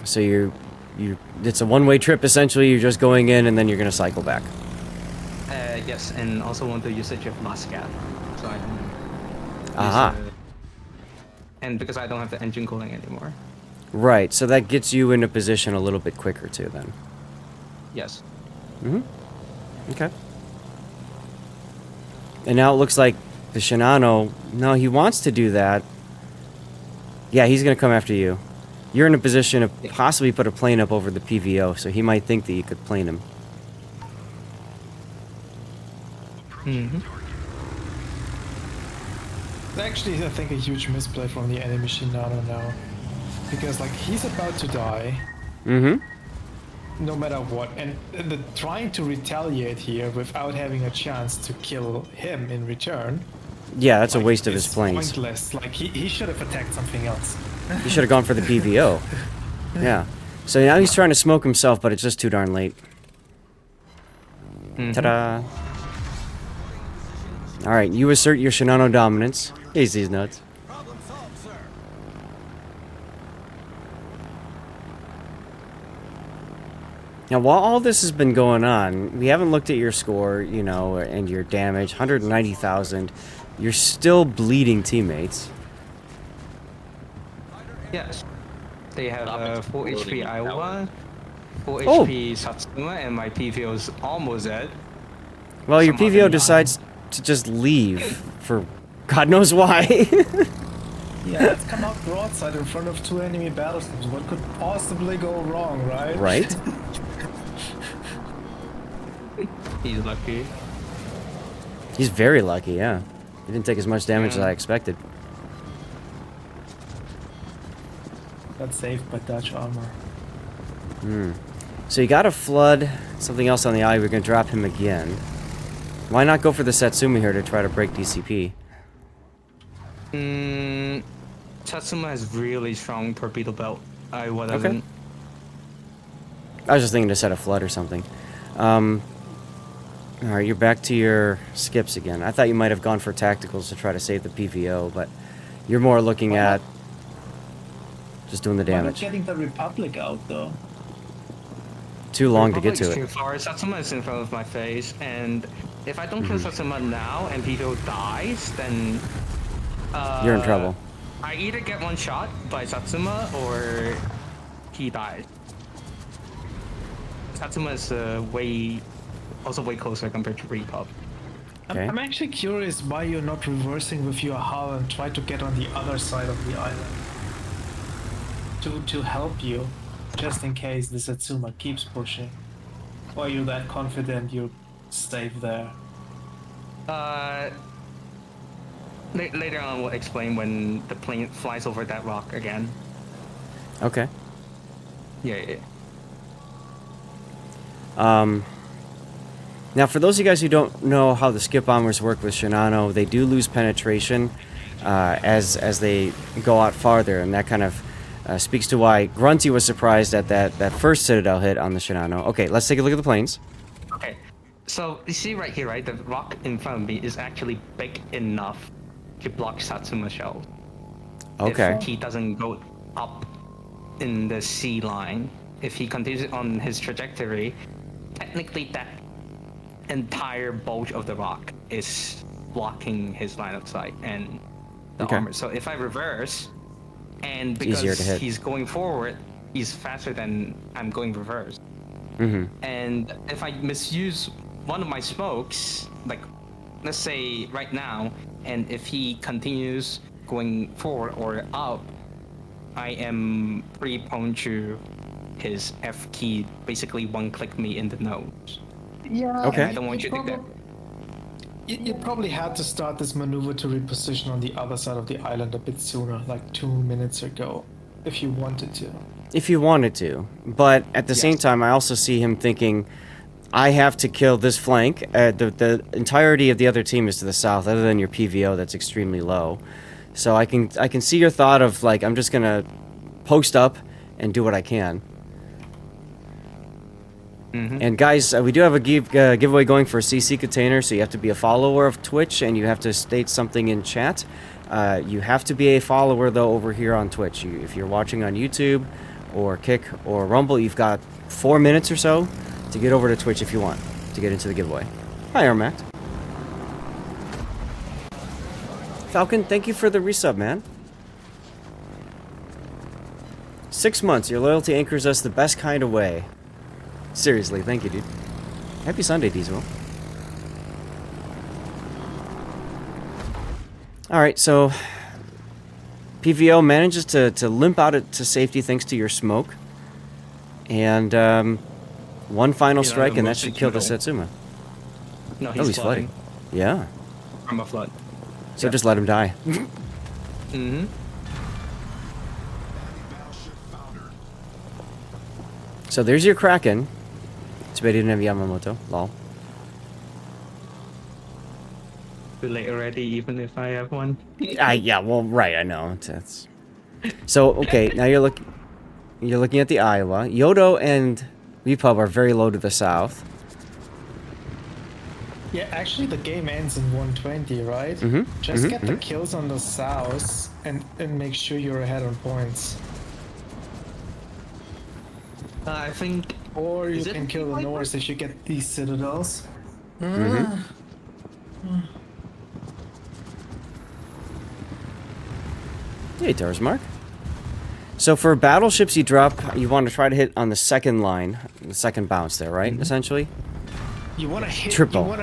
[SPEAKER 1] So it's a one-way trip essentially. You're just going in and then you're going to cycle back.
[SPEAKER 2] Yes, and also want the usage of last gap, so I can.
[SPEAKER 1] Aha.
[SPEAKER 2] And because I don't have the engine cooling anymore.
[SPEAKER 1] Right, so that gets you into position a little bit quicker too then.
[SPEAKER 2] Yes.
[SPEAKER 1] Okay. And now it looks like the Shinano, no, he wants to do that. Yeah, he's going to come after you. You're in a position to possibly put a plane up over the PVO, so he might think that you could plane him.
[SPEAKER 3] Actually, I think a huge misplay from the enemy Shinano now. Because, like, he's about to die. No matter what. And trying to retaliate here without having a chance to kill him in return.
[SPEAKER 1] Yeah, that's a
[SPEAKER 3] like,
[SPEAKER 1] waste of his
[SPEAKER 3] it's
[SPEAKER 1] planes.
[SPEAKER 3] pointless. Like, he should have attacked something else.
[SPEAKER 1] He should have gone for the PVO. Yeah. So now he's trying to smoke himself, but it's just too darn late. Ta-da! Alright, you assert your Shinano dominance. He's these nuts. Now, while all this has been going on, we haven't looked at your score, you know, and your damage. 190,000. You're still bleeding teammates.
[SPEAKER 2] Yes. They have
[SPEAKER 4] Stop
[SPEAKER 2] 4 HP
[SPEAKER 4] exploding
[SPEAKER 2] Iowa, 4
[SPEAKER 1] Oh.
[SPEAKER 2] HP Satsuma, and my PVO is almost dead.
[SPEAKER 1] Well, your
[SPEAKER 2] Some
[SPEAKER 1] PVO
[SPEAKER 2] other
[SPEAKER 1] decides to just leave for God knows why.
[SPEAKER 3] Yeah, let's come out broadside in front of 2 enemy battleships. What could possibly go wrong, right?
[SPEAKER 1] Right?
[SPEAKER 2] He's lucky.
[SPEAKER 1] He's very lucky, yeah. He didn't take as much damage as I expected.
[SPEAKER 3] Got saved by Dutch armor.
[SPEAKER 1] So you got a flood, something else on the eye, we're going to drop him again. Why not go for the Satsuma here to try to break DCP?
[SPEAKER 2] Satsuma has really strong torpedo belt. Iowa
[SPEAKER 1] Okay.
[SPEAKER 2] doesn't.
[SPEAKER 1] I was just thinking to set a flood or something. Alright, you're back to your skips again. I thought you might have gone for tacticals to try to save the PVO, but you're more looking at just doing the
[SPEAKER 3] Why not
[SPEAKER 1] damage.
[SPEAKER 3] getting the Republic out, though?
[SPEAKER 1] Too long to get
[SPEAKER 2] Republic's
[SPEAKER 1] to it.
[SPEAKER 2] too far. Satsuma is in front of my face, and if I don't kill Satsuma now and PVO dies, then
[SPEAKER 1] You're in trouble.
[SPEAKER 2] I either get one shot by Satsuma or he dies. Satsuma is also way closer compared to Repub.
[SPEAKER 1] Okay.
[SPEAKER 3] I'm actually curious why you're not reversing with your hull and try to get on the other side of the island. To help you, just in case the Satsuma keeps pushing. Or are you that confident you're safe there?
[SPEAKER 2] Later on, we'll explain when the plane flies over that rock again.
[SPEAKER 1] Okay.
[SPEAKER 2] Yeah.
[SPEAKER 1] Now, for those of you guys who don't know how the skip bombers work with Shinano, they do lose penetration. as they go out farther, and that kind of speaks to why Grunty was surprised at that first Citadel hit on the Shinano. Okay, let's take a look at the planes.
[SPEAKER 5] Okay, so you see right here, right? The rock in front of me is actually big enough to block Satsuma shells.
[SPEAKER 1] Okay.
[SPEAKER 5] If he doesn't go up in the sea line, if he continues on his trajectory, technically that entire bulge of the rock is blocking his line of sight and the
[SPEAKER 1] Okay.
[SPEAKER 5] armor. So if I reverse, and
[SPEAKER 1] easier to
[SPEAKER 5] because
[SPEAKER 1] hit.
[SPEAKER 5] he's going forward, he's faster than I'm going reverse.
[SPEAKER 1] Mm-hmm.
[SPEAKER 5] And if I misuse one of my smokes, like let's say right now, and if he continues going forward or up, I am pretty prone to his F key basically one click me in the nose.
[SPEAKER 3] Yeah.
[SPEAKER 1] Okay.
[SPEAKER 5] And I don't want you to do that.
[SPEAKER 3] You probably had to start this maneuver to reposition on the other side of the island a bit sooner, like 2 minutes ago, if you wanted to.
[SPEAKER 1] If you wanted to, but at the same
[SPEAKER 5] Yes.
[SPEAKER 1] time, I also see him thinking, I have to kill this flank. The entirety of the other team is to the south, other than your PVO that's extremely low. So I can see your thought of like, I'm just gonna post up and do what I can. And guys, we do have a giveaway going for a CC container, so you have to be a follower of Twitch and you have to state something in chat. You have to be a follower though over here on Twitch. If you're watching on YouTube or Kick or Rumble, you've got 4 minutes or so to get over to Twitch if you want to get into the giveaway. Hi, Armact. Falcon, thank you for the resub, man. 6 months, your loyalty anchors us the best kind of way. Seriously, thank you, dude. Happy Sunday, Diesel. Alright, so PVO manages to limp out to safety thanks to your smoke. And one final
[SPEAKER 5] He's
[SPEAKER 1] strike
[SPEAKER 5] under
[SPEAKER 1] and that
[SPEAKER 5] motion
[SPEAKER 1] should kill the
[SPEAKER 5] control.
[SPEAKER 1] Satsuma.
[SPEAKER 5] No,
[SPEAKER 1] Oh, he's flooding. Yeah.
[SPEAKER 5] From a flood.
[SPEAKER 1] So just let him die.
[SPEAKER 5] Mm-hmm.
[SPEAKER 1] So there's your Kraken. Too bad he didn't have Yamamoto. Lol.
[SPEAKER 5] Too late already, even if I have one.
[SPEAKER 1] Yeah, well, right, I know. It's... So, okay, now you're looking at the Iowa. Yodo and Repub are very low to the south.
[SPEAKER 3] Yeah, actually the game ends in 120, right?
[SPEAKER 1] Mm-hmm,
[SPEAKER 3] Just get the kills on the south and make sure you're ahead on points.
[SPEAKER 5] I think.
[SPEAKER 3] Or you
[SPEAKER 5] Is it
[SPEAKER 3] can kill the
[SPEAKER 5] Viper?
[SPEAKER 3] north if you get these citadels.
[SPEAKER 1] Hey, Tarsmark. So for battleships you want to try to hit on the second line, the second bounce there, right? Essentially?
[SPEAKER 3] You want to hit.
[SPEAKER 1] Triple.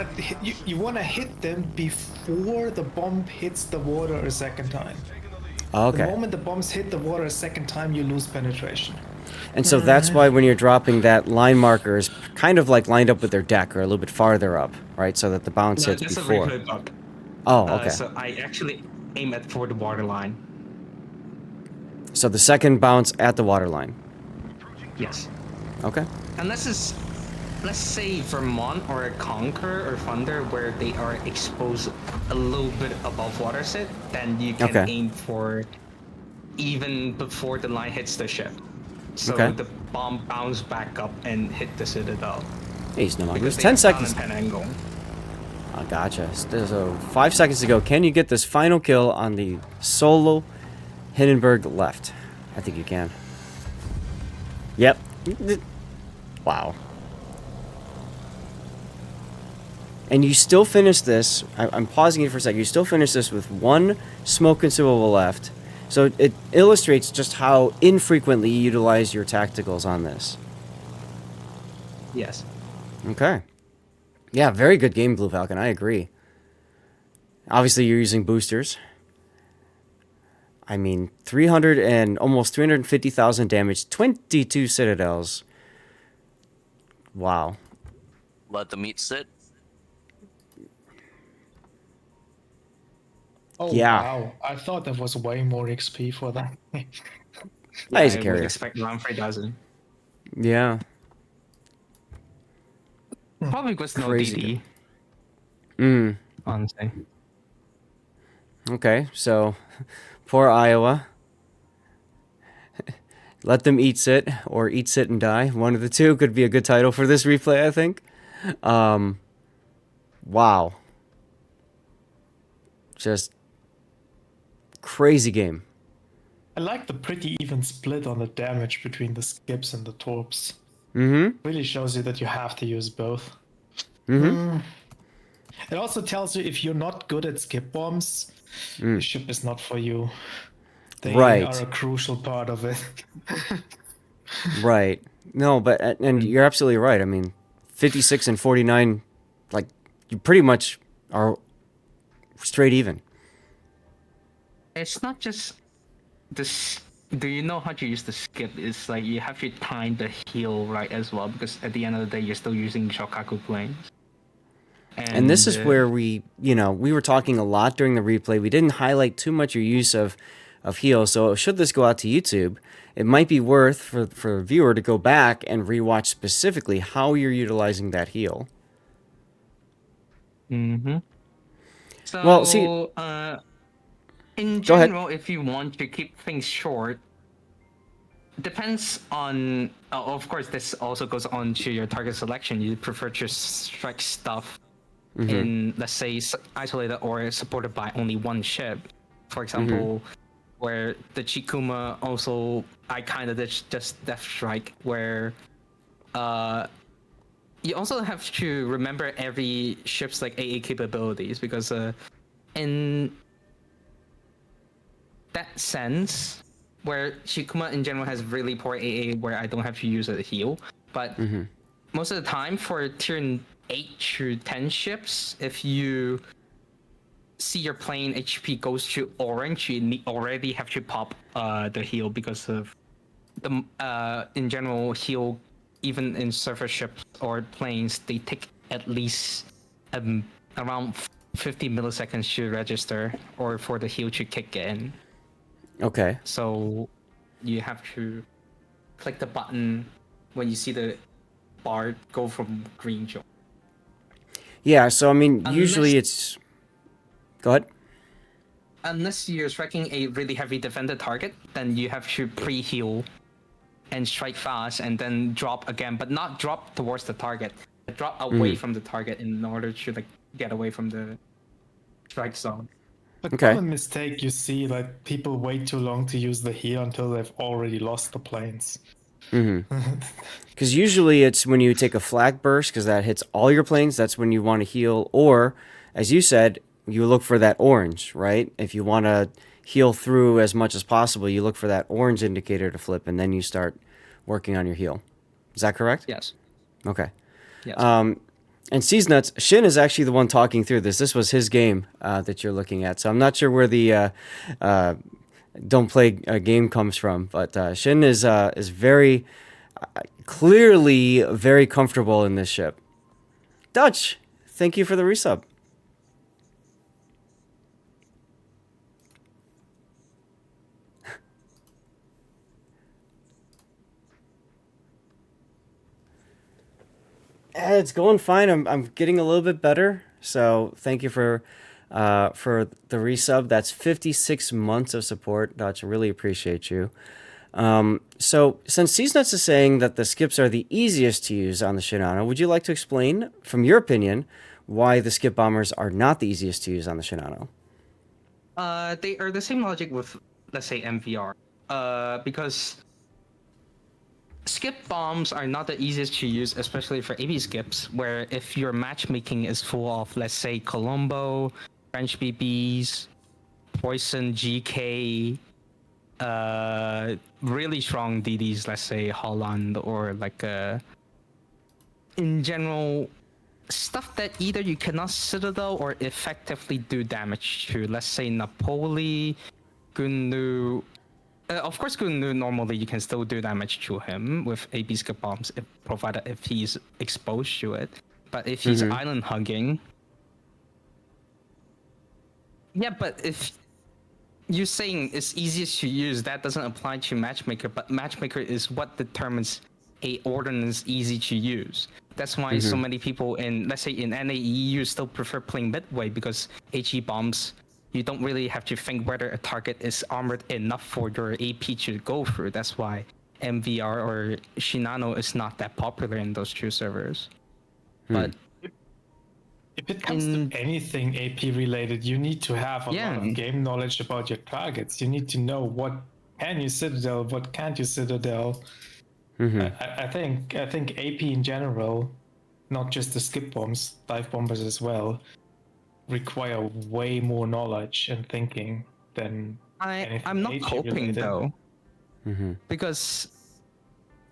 [SPEAKER 3] You want to hit them before the bomb hits the water a second time. The
[SPEAKER 1] Okay.
[SPEAKER 3] moment the bombs hit the water a second time, you lose penetration.
[SPEAKER 1] And so that's why when you're dropping that line marker is kind of like lined up with their deck or a little bit farther up, right? So that the bounce
[SPEAKER 5] No,
[SPEAKER 1] hits
[SPEAKER 5] that's a
[SPEAKER 1] before.
[SPEAKER 5] replay bug.
[SPEAKER 1] Oh, okay.
[SPEAKER 5] So I actually aim at for the water line.
[SPEAKER 1] So the second bounce at the water line.
[SPEAKER 5] Yes.
[SPEAKER 1] Okay.
[SPEAKER 5] Unless it's, let's say Vermont or Conquer or Thunder where they are exposed a little bit above water set, then you can
[SPEAKER 1] Okay.
[SPEAKER 5] aim for even before the line hits the ship. So
[SPEAKER 1] Okay.
[SPEAKER 5] the bomb bounce back up and hit the citadel.
[SPEAKER 1] Hey, Snowmog. There's
[SPEAKER 5] Because they
[SPEAKER 1] 10
[SPEAKER 5] have
[SPEAKER 1] seconds.
[SPEAKER 5] down and pen angle.
[SPEAKER 1] Oh, gotcha. So 5 seconds to go. Can you get this final kill on the solo Hindenburg left? I think you can. Yep. Wow. And you still finish this. I'm pausing it for a second. You still finish this with 1 smoke consumable left. So it illustrates just how infrequently you utilize your tacticals on this.
[SPEAKER 5] Yes.
[SPEAKER 1] Okay. Yeah, very good game, Blue Falcon. I agree. Obviously, you're using boosters. I mean, 300 and almost 350,000 damage, 22 citadels. Wow.
[SPEAKER 4] Let the meat sit.
[SPEAKER 3] Oh
[SPEAKER 1] Yeah.
[SPEAKER 3] wow! I thought there was way more XP for that.
[SPEAKER 1] Yeah, he's a
[SPEAKER 5] I would
[SPEAKER 1] carrier.
[SPEAKER 5] expect around 3,000.
[SPEAKER 1] Yeah.
[SPEAKER 5] Probably was no
[SPEAKER 1] Crazy
[SPEAKER 5] DD,
[SPEAKER 1] Mm.
[SPEAKER 5] honestly.
[SPEAKER 1] Okay, so poor Iowa. Let them eat sit or eat sit and die. One of the two could be a good title for this replay, I think. Wow. Just crazy game.
[SPEAKER 3] I like the pretty even split on the damage between the skips and the torps.
[SPEAKER 1] Mm-hmm.
[SPEAKER 3] Really shows you that you have to use both.
[SPEAKER 1] Mm-hmm.
[SPEAKER 3] It also tells you if you're not good at skip bombs, the ship is not for you. They
[SPEAKER 1] Right.
[SPEAKER 3] are a crucial part of it.
[SPEAKER 1] Right. No, but and you're absolutely right. I mean, 56 and 49, like you pretty much are straight even.
[SPEAKER 5] It's not just this. Do you know how to use the skip? It's like you have to time the heal right as well, because at the end of the day, you're still using Shokaku planes.
[SPEAKER 1] And this is where we were talking a lot during the replay. We didn't highlight too much your use of heal. So should this go out to YouTube, it might be worth for a viewer to go back and rewatch specifically how you're utilizing that heal.
[SPEAKER 5] Mm-hmm. So,
[SPEAKER 1] Well, see,
[SPEAKER 5] in
[SPEAKER 1] go ahead.
[SPEAKER 5] general, if you want to keep things short, depends on. Of course, this also goes on to your target selection. You prefer to strike stuff in, let's say, isolated or supported by only one ship. For example, where the Chikuma also, I kind of did just Death Strike, where you also have to remember every ship's like AA capabilities, because in that sense, where Shikuma in general has really poor AA, where I don't have to use a heal, but most of the time for tier 8 to 10 ships, if you see your plane HP goes to orange, you already have to pop the heal, because of the in general heal, even in surface ships or planes, they take at least around 50 milliseconds to register or for the heal to kick in.
[SPEAKER 1] Okay.
[SPEAKER 5] So you have to click the button when you see the bar go from green to.
[SPEAKER 1] Yeah, so I mean, usually it's... Go ahead.
[SPEAKER 5] Unless you're striking a really heavy defender target, then you have to pre-heal and strike fast and then drop again, but not drop towards the target. Drop away from the target in order to like get away from the strike zone.
[SPEAKER 3] The
[SPEAKER 1] Okay.
[SPEAKER 3] common mistake you see, like people wait too long to use the heal until they've already lost the planes.
[SPEAKER 1] Because usually it's when you take a flag burst, because that hits all your planes, that's when you want to heal. Or, as you said, you look for that orange, right? If you want to heal through as much as possible, you look for that orange indicator to flip, and then you start working on your heal. Is that correct?
[SPEAKER 5] Yes.
[SPEAKER 1] Okay.
[SPEAKER 5] Yes.
[SPEAKER 1] And Seas Nuts, Shin is actually the one talking through this. This was his game that you're looking at. So I'm not sure where the don't play a game comes from, but Shin is very clearly very comfortable in this ship. Dutch, thank you for the resub. It's going fine. I'm getting a little bit better. So thank you for the resub. That's 56 months of support, Dutch. I really appreciate you. So since Seasnuts is saying that the skips are the easiest to use on the Shinano, would you like to explain, from your opinion, why the skip bombers are not the easiest to use on the Shinano?
[SPEAKER 5] They are the same logic with, let's say, MVR. Because skip bombs are not the easiest to use, especially for AB skips, where if your matchmaking is full of, let's say, Colombo, French BBs, Poison GK, really strong DDs, let's say Holland, or like in general, stuff that either you cannot Citadel or effectively do damage to, let's say Napoli, Gunnu. Of course, Gunnu normally you can still do damage to him with AB skip bombs, provided if he's exposed to it. But if he's island hugging, yeah. But if you're saying it's easiest to use, that doesn't apply to Matchmaker. But Matchmaker is what determines a ordnance easy to use. That's why so many people in, let's say in NAE, you still prefer playing Midway, because HE bombs you don't really have to think whether a target is armored enough for your AP to go through. That's why MVR or Shinano is not that popular in those two servers. But
[SPEAKER 3] if it comes to anything AP related, you need to have a lot of game knowledge about your targets. You need to know what can you Citadel, what can't you Citadel. I think AP in general, not just the skip bombs, dive bombers as well, require way more knowledge and thinking than
[SPEAKER 5] I'm not hoping though, because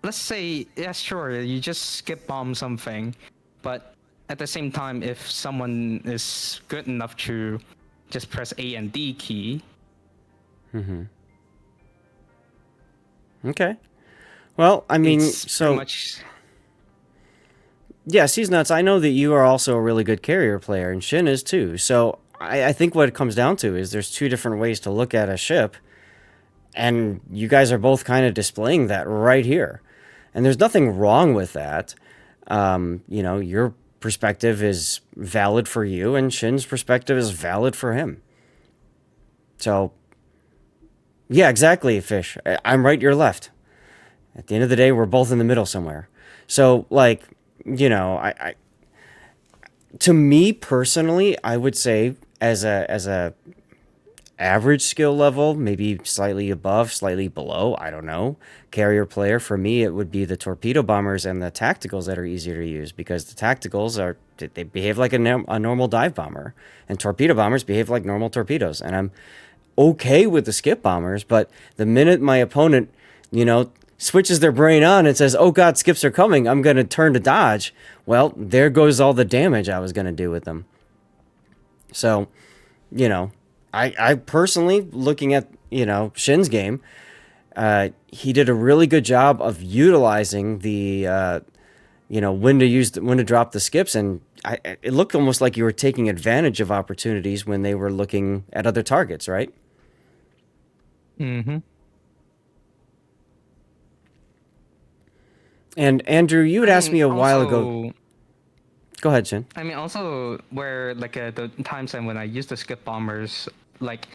[SPEAKER 5] let's say sure you just skip bomb something, but at the same time if someone is good enough to just press A and D key.
[SPEAKER 1] Okay. Well, I mean, so
[SPEAKER 5] much.
[SPEAKER 1] Yeah, Seas Nuts, I know that you are also a really good carrier player, and Shin is too. So I think what it comes down to is there's two different ways to look at a ship, and you guys are both kind of displaying that right here. And there's nothing wrong with that. Your perspective is valid for you, and Shin's perspective is valid for him. So, yeah, exactly, Fish. I'm right, you're left. At the end of the day, we're both in the middle somewhere. So, like, I to me personally, I would say as a average skill level, maybe slightly above, slightly below, I don't know, carrier player, for me it would be the torpedo bombers and the tacticals that are easier to use, because the tacticals they behave like a normal dive bomber, and torpedo bombers behave like normal torpedoes. And I'm okay with the skip bombers, but the minute my opponent, switches their brain on and says, oh god, skips are coming, I'm going to turn to dodge, well, there goes all the damage I was going to do with them. So, I personally, looking at, Shin's game, he did a really good job of utilizing the, when to drop the skips, and it looked almost like you were taking advantage of opportunities when they were looking at other targets, right?
[SPEAKER 5] Mm-hmm.
[SPEAKER 1] And Andrew, you had asked me a while ago. Go ahead, Shin.
[SPEAKER 5] I mean, also where the times when I used the skip bombers, like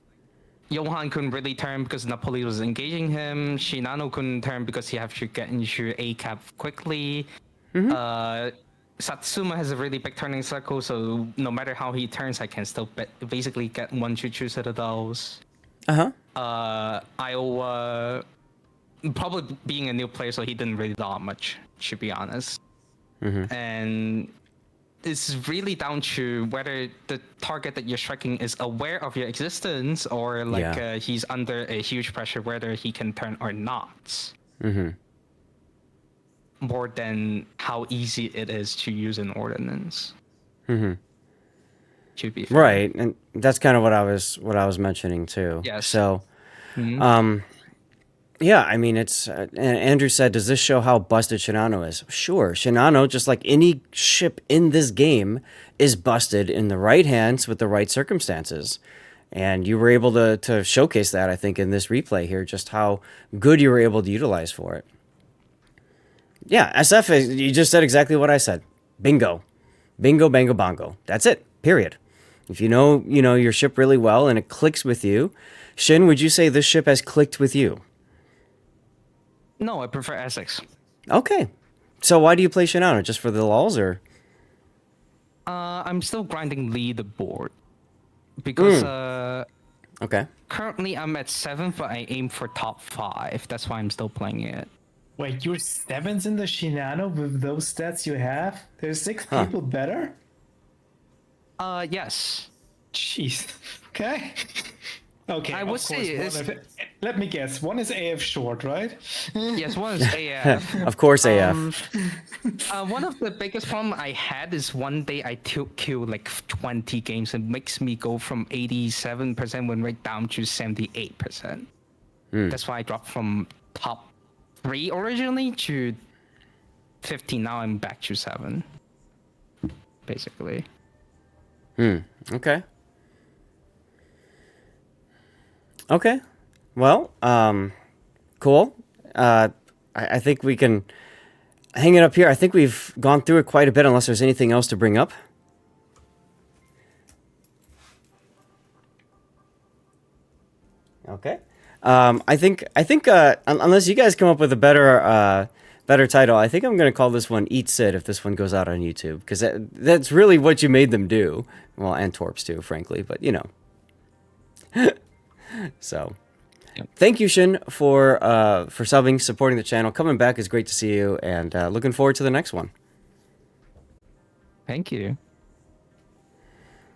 [SPEAKER 5] Johan couldn't really turn because Napoli was engaging him. Shinano couldn't turn because he had to get into A cap quickly. Satsuma has a really big turning circle, so no matter how he turns, I can still basically get 1-2 citadels. Iowa, probably being a new player, so he didn't really dot much, to be honest. And it's really down to whether the target that you're striking is aware of your existence, or he's under a huge pressure whether he can turn or not. More than how easy it is to use an ordnance. To be fair.
[SPEAKER 1] Right, and that's kind of what I was mentioning too.
[SPEAKER 5] Yes.
[SPEAKER 1] So, yeah, I mean, it's Andrew said, does this show how busted Shinano is? Sure, Shinano, just like any ship in this game, is busted in the right hands with the right circumstances. And you were able to showcase that, I think, in this replay here, just how good you were able to utilize for it. Yeah, SF, you just said exactly what I said. Bingo. Bingo, bango, bongo. That's it. Period. If you know your ship really well and it clicks with you. Shin, would you say this ship has clicked with you?
[SPEAKER 5] No, I prefer Essex.
[SPEAKER 1] Okay. So why do you play Shinano? Just for the lulz, or?
[SPEAKER 5] I'm still grinding leaderboard. Because,
[SPEAKER 1] okay.
[SPEAKER 5] Currently I'm at 7th, but I aim for top 5. That's why I'm still playing it.
[SPEAKER 3] Wait, you're 7th in the Shinano with those stats you have? There's 6 people better?
[SPEAKER 5] Yes.
[SPEAKER 3] Jeez. Okay. Okay.
[SPEAKER 5] I would say
[SPEAKER 3] let me guess. One is AF short, right?
[SPEAKER 5] Yes, one is AF.
[SPEAKER 1] Of course, AF.
[SPEAKER 5] One of the biggest problem I had is one day I killed like 20 games. It makes me go from 87% win rate down to 78%. That's why I dropped from top 3 originally to 15. Now I'm back to 7. Basically.
[SPEAKER 1] Okay. Okay. Well, cool. I think we can hang it up here. I think we've gone through it quite a bit, unless there's anything else to bring up. Okay. I think unless you guys come up with a better title, I think I'm gonna call this one "Eat Sid" if this one goes out on YouTube, because that's really what you made them do. Well, and Torps too, frankly, but you know. So, thank you, Shin, for subbing, supporting the channel, coming back is great to see you, and looking forward to the next one.
[SPEAKER 5] Thank you.